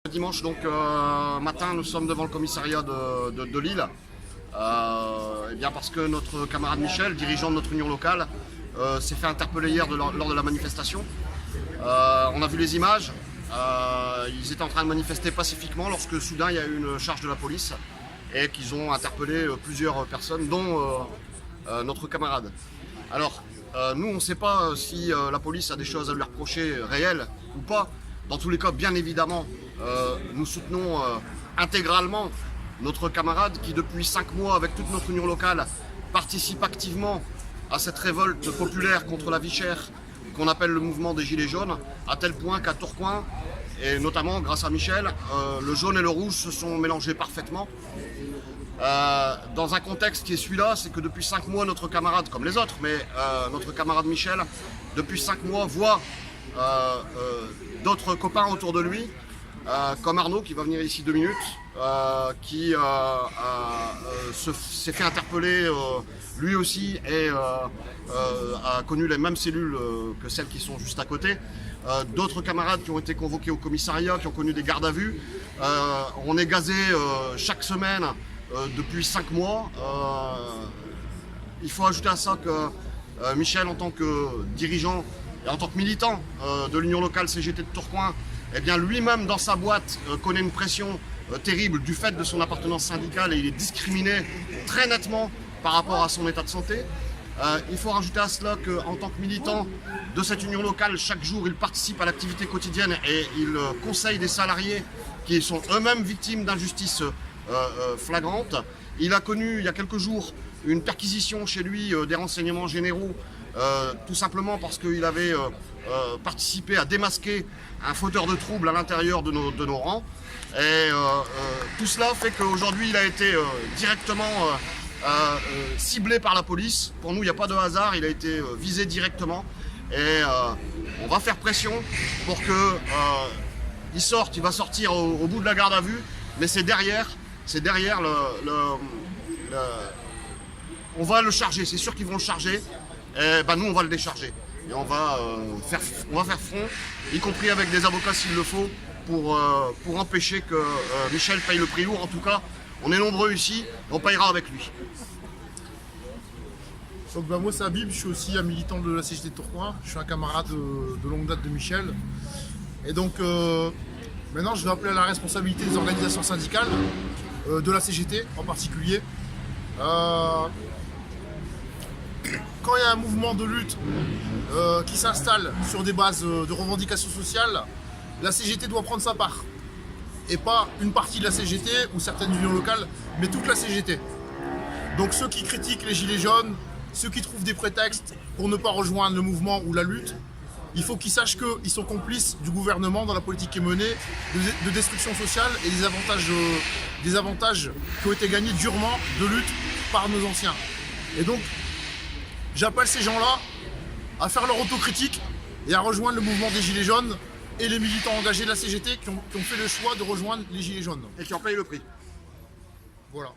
Dimanche matin, nous sommes devant le commissariat de Lille. Bien parce que notre camarade Michel, dirigeant de notre union locale, s'est fait interpeller hier lors de la manifestation. On a vu les images. Ils étaient en train de manifester pacifiquement lorsque soudain il y a eu une charge de la police et qu'ils ont interpellé plusieurs personnes, dont notre camarade. Alors, nous, on ne sait pas si la police a des choses à lui reprocher réelles ou pas. Dans tous les cas, bien évidemment, nous soutenons intégralement notre camarade qui, depuis 5 mois, avec toute notre union locale, participe activement à cette révolte populaire contre la vie chère qu'on appelle le mouvement des Gilets jaunes, à tel point qu'à Tourcoing, et notamment grâce à Michel, le jaune et le rouge se sont mélangés parfaitement. Dans un contexte qui est celui-là, c'est que depuis 5 mois, notre camarade, comme les autres, mais notre camarade Michel, depuis 5 mois, voit d'autres copains autour de lui, comme Arnaud qui va venir ici 2 minutes, qui s'est fait interpeller lui aussi et a connu les mêmes cellules que celles qui sont juste à côté. D'autres camarades qui ont été convoqués au commissariat, qui ont connu des gardes à vue. On est gazé chaque semaine depuis 5 mois. Il faut ajouter à ça que Michel, en tant que dirigeant et en tant que militant de l'union locale CGT de Tourcoing, eh bien lui-même dans sa boîte connaît une pression terrible du fait de son appartenance syndicale et il est discriminé très nettement par rapport à son état de santé. Il faut rajouter à cela qu'en tant que militant de cette union locale, chaque jour il participe à l'activité quotidienne et il conseille des salariés qui sont eux-mêmes victimes d'injustices flagrantes. Il a connu il y a quelques jours une perquisition chez lui des renseignements généraux, tout simplement parce qu'il avait participé à démasquer un fauteur de troubles à l'intérieur de nos rangs. Et tout cela fait qu'aujourd'hui il a été directement ciblé par la police. Pour nous, il n'y a pas de hasard, il a été visé directement. Et on va faire pression pour qu'il sorte. Il va sortir au bout de la garde à vue, mais c'est derrière on va le charger, c'est sûr qu'ils vont le charger. Et nous, on va le décharger. Et on va faire front, y compris avec des avocats s'il le faut, pour empêcher que Michel paye le prix lourd. En tout cas, on est nombreux ici, on payera avec lui. Donc moi c'est Habib, je suis aussi un militant de la CGT de Tourcoing, je suis un camarade de longue date de Michel. Et donc maintenant je vais appeler à la responsabilité des organisations syndicales, de la CGT en particulier. Quand il y a un mouvement de lutte qui s'installe sur des bases de revendications sociales, la CGT doit prendre sa part. Et pas une partie de la CGT ou certaines unions locales, mais toute la CGT. Donc ceux qui critiquent les Gilets jaunes, ceux qui trouvent des prétextes pour ne pas rejoindre le mouvement ou la lutte, il faut qu'ils sachent qu'ils sont complices du gouvernement dans la politique qui est menée, de destruction sociale et des avantages qui ont été gagnés durement de lutte par nos anciens. Et donc, j'appelle ces gens-là à faire leur autocritique et à rejoindre le mouvement des Gilets jaunes et les militants engagés de la CGT qui ont fait le choix de rejoindre les Gilets jaunes. Et qui en payent le prix. Voilà.